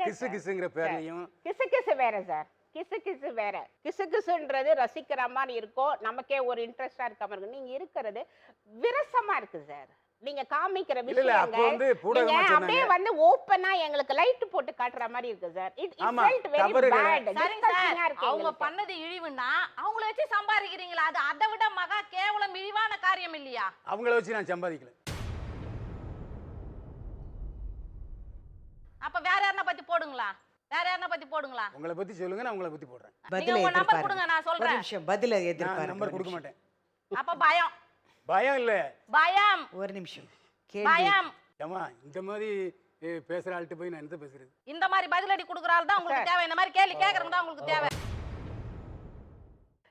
கிசு கிசுங்கிற பேர்லயும் கிசு வேற சார். கிசு வேற. கிசுன்றது ரசிக்கிற மாதிரி இருக்கும், நமக்கே ஒரு இன்ட்ரெஸ்டா இருக்க மாதிரி இருக்கும். நீங்க இருக்கிறது விரசமா இருக்கு சார். நீங்க காமிக்கிற விஷயங்கள் அப்படியே வந்து ஓப்பனா எங்களுக்கு லைட் போட்டு காட்டுற மாதிரி இருக்கு sir. It felt very bad. அவங்க பண்ணது இழிவுன்னா அவங்கள வச்சு சம்பாதிக்கிறீங்களா? அது அதை விட மகா கேவலம் இழிவான காரியம் இல்லையா? அவங்கள வச்சு நான் சம்பாதிக்கல. அப்ப வேற யாரன பத்தி போடுங்களா? வேற யாரன பத்தி போடுங்களா? உங்களை பத்தி சொல்லுங்க, நான் உங்களை பத்தி போடுறேன். நீங்க உங்க நம்பர் கொடுங்க, நான் சொல்றேன். ஒரு நிமிஷம், பதில எதிர்பார்க்க. நம்பர் கொடுக்க மாட்டேன். அப்ப பயம். பயம் இல்ல, பயம். ஒரு நிமிஷம், பயம். ஏமா இந்த மாதிரி பேசுற ஆள்கிட்ட போய் நான் என்ன பேசுறது? இந்த மாதிரி பதிலடி கொடுக்குற ஆள் தான் உங்களுக்கு தேவை. இந்த மாதிரி கேள்வி கேக்குறவங்க தான் உங்களுக்கு தேவை.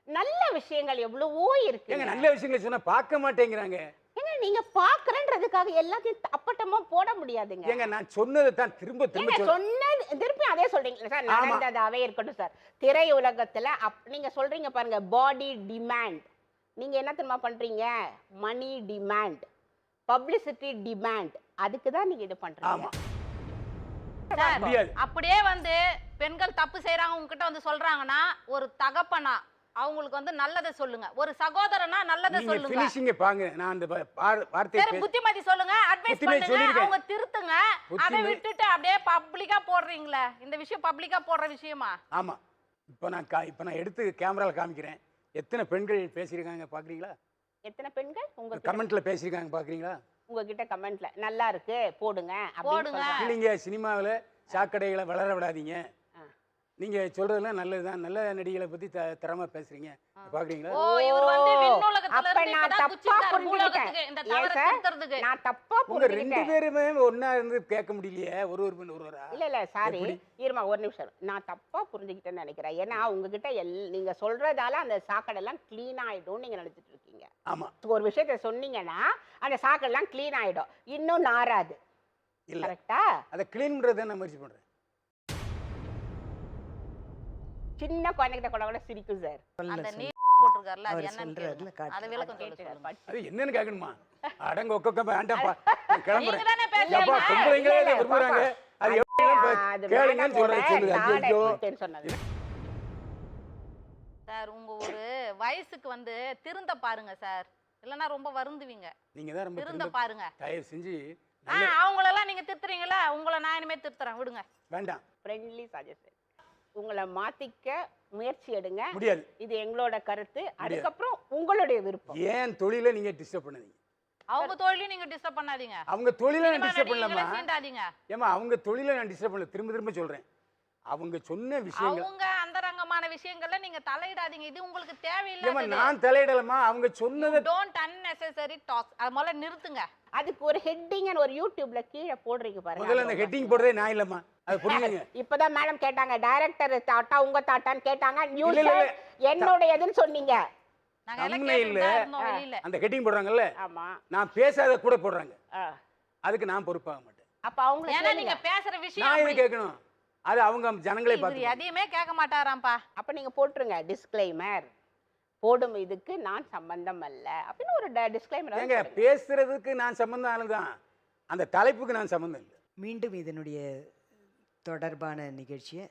நல்ல விஷயங்கள் எவ்வளவோ இருக்கு. ஏங்க நல்ல விஷயங்களை சொன்னா பார்க்க மாட்டேங்கிறாங்க. ஏங்க நீங்க பாக்குறன்றதுக்காக எல்லாத்தையும் அப்பட்டமா போட முடியாதுங்க. ஏங்க நான் சொன்னதை தான் திரும்ப சொன்னது திருப்பி அதே சொல்றீங்க சார். நடந்ததாவே இருக்கட்டும் சார். திரையுலகத்துல நீங்க சொல்றீங்க பாருங்க, பாடி டிமாண்ட். நீங்க என்ன தெரியுமா பண்றீங்க? மணி டிமாண்ட், பப்ளிசிட்டி டிமாண்ட். அதுக்கு தான் நீங்க இது பண்றீங்க. அப்படியே வந்து பெண்கள் தப்பு செய்யறாங்க உங்ககிட்ட வந்து சொல்றாங்கன்னா, ஒரு தகப்பனா அவங்களுக்கு வந்து நல்லதை சொல்லுங்க, ஒரு சகோதரனா நல்லதை சொல்லுங்க. ஃபினிஷிங் பாங்க. நான் அந்த வார்த்தையை சரி புத்திமதி சொல்லுங்க, அட்வைஸ் பண்ணுங்க, அவங்க திருத்துங்க. அதை விட்டுட்டு அப்படியே பப்ளிக்கா போடுறீங்களே, இந்த விஷயம் பப்ளிக்கா போடுற விஷயமா? ஆமா. இப்போ நான் எடுத்து கேமரால காமிக்கிறேன். எத்தனை பெண்கள் பேசியிருக்காங்க பாக்குறீங்களா? எத்தனை பெண்கள் உங்க கமெண்ட்ல பேசியிருக்காங்க பாக்குறீங்களா? உங்ககிட்ட கமெண்ட்ல நல்லா இருக்கு போடுங்க போடுங்க. இல்லைங்க, சினிமாவில் சாக்கடைகளை வளர விடாதீங்க. நீங்க சொல்றதெல்லாம் நல்லதுதான். நல்ல நடிகளை பத்தி தரமா பேசுறீங்க, பாக்குறீங்களா? ஓ, இவர் வந்து விண்ணுலகத்துல அப்ப நான் தப்பா புரிஞ்சுக்கிட்டேன். இந்த தவறை திருத்துறதுக்கு நான் தப்பா உங்க புரிஞ்சுக்கிட்டேன். ரெண்டு பேருமே ஒண்ணா இருந்து கேட்க முடியலையே, ஒரு ஒருவரா? இல்ல சாரி, இருமா ஒரு நிமிஷம். நான் தப்பா புரிஞ்சுக்கிட்டேன்னு நினைக்கிறேன். ஏன்னா உங்ககிட்ட நீங்க சொல்றதால அந்த சாக்கடை எல்லாம் கிளீன் ஆயிடும் நீங்க நினைச்சிட்டு இருக்கீங்க. ஆமா, ஒரு விஷயத்த சொன்னீங்கன்னா அந்த சாக்கடை எல்லாம் கிளீன் ஆயிடும், இன்னும் நாராது. இல்ல கரெக்டா? அதை கிளீன் பண்றதை நான் முயற்சி பண்றேன். சின்ன குழந்தைகிட்ட கூட சிரிக்கும் சார். அந்த நீ போட்டுருக்காருல, அது என்னன்னு அத விளக்கம் சொல்லுங்க. அது என்னன்னு கேட்கணுமா? அடங்க ஒக்க வேண்டாம்ப்பா, கிளம்புறேன். நீங்க தானே பேசுறீங்க. அப்பா பொம்பளைங்களே இத விரும்புறாங்க. அது எப்படி கேளுங்கன்னு சொல்லுங்க. ஐயோ சார், உங்க ஒரு வயசுக்கு வந்து திருந்த பாருங்க சார், இல்லனா ரொம்ப வருந்துவீங்க. நீங்க தான் ரொம்ப திருந்த பாருங்க. தயவு செஞ்சு அவங்கள எல்லாம் நீங்க திருத்துறீங்களா? உங்களை நான் இனிமே திருத்துறேன், விடுங்க. வேண்டாம். Friendly suggestion. உங்களை மாத்திக்க முயற்சி எடுங்க. முடியாது. இது எங்களோட கருத்து. அதுக்கப்புறம் உங்களுடைய விருப்பம். ஏன் தொழிலை நீங்க டிஸ்டர்ப் பண்ணாதீங்க. அவங்க தொழிலை நீங்க டிஸ்டர்ப் பண்ணாதீங்க. அவங்க தொழிலை நான் டிஸ்டர்ப் பண்ணலாமா? சீண்டாதீங்க. ஏமா அவங்க தொழிலை நான் டிஸ்டர்ப் பண்ணல. திரும்ப சொல்றேன், அவங்க சொன்ன விஷயங்கள், அவங்க அந்தரங்கமான விஷயங்கள்ல நீங்க தலையிடாதீங்க. இது உங்களுக்கு தேவையில்லை. ஏமா நான் தலையிடலமா? அவங்க சொன்னது டோன்ட் unnecessary talks. அது முதல்ல நிறுத்துங்க. அதுக்கு ஒரு ஹெட்டிங் ஒரு யூடியூப்ல கீழ போடுறீங்க பாருங்க. முதல்ல அந்த ஹெட்டிங் போடுறதே நான் இல்லம்மா, அது புரியுங்க. இப்பதான் மேடம் கேட்டாங்க, டைரக்டர் தாட்டா உங்க தாட்டான்னு கேட்டாங்க. நியூஸ் என்னோடதுன்னு சொன்னீங்க. நாங்க எல்லாம் கேட்டுட்டே இருந்தோம் வெளியில. அந்த ஹெட்டிங் போடுறாங்கல்ல, ஆமா, நான் பேசாத கூட போடுறாங்க. அதுக்கு நான் பொறுப்பாக மாட்டேன். அப்ப அவங்க ஏன்னா நீங்க பேசுற விஷயம் நான் இது கேட்கணும், அது அவங்க ஜனங்களே பார்த்து. எதையுமே கேட்க மாட்டாராம்பா. அப்ப நீங்க போட்டுருங்க டிஸ்க்ளைமர். போடும் இதுக்கு நான் சம்பந்தம் அல்ல அப்படின்னு ஒரு டிஸ்க்ளைமர். ஏங்க பேசுறதுக்கு நான் சம்பந்தம் ஆளுதான், அந்த தலைப்புக்கு நான் சம்பந்தம் இல்லை. மீண்டும் இதனுடைய தொடர்பான நிகழ்ச்சியை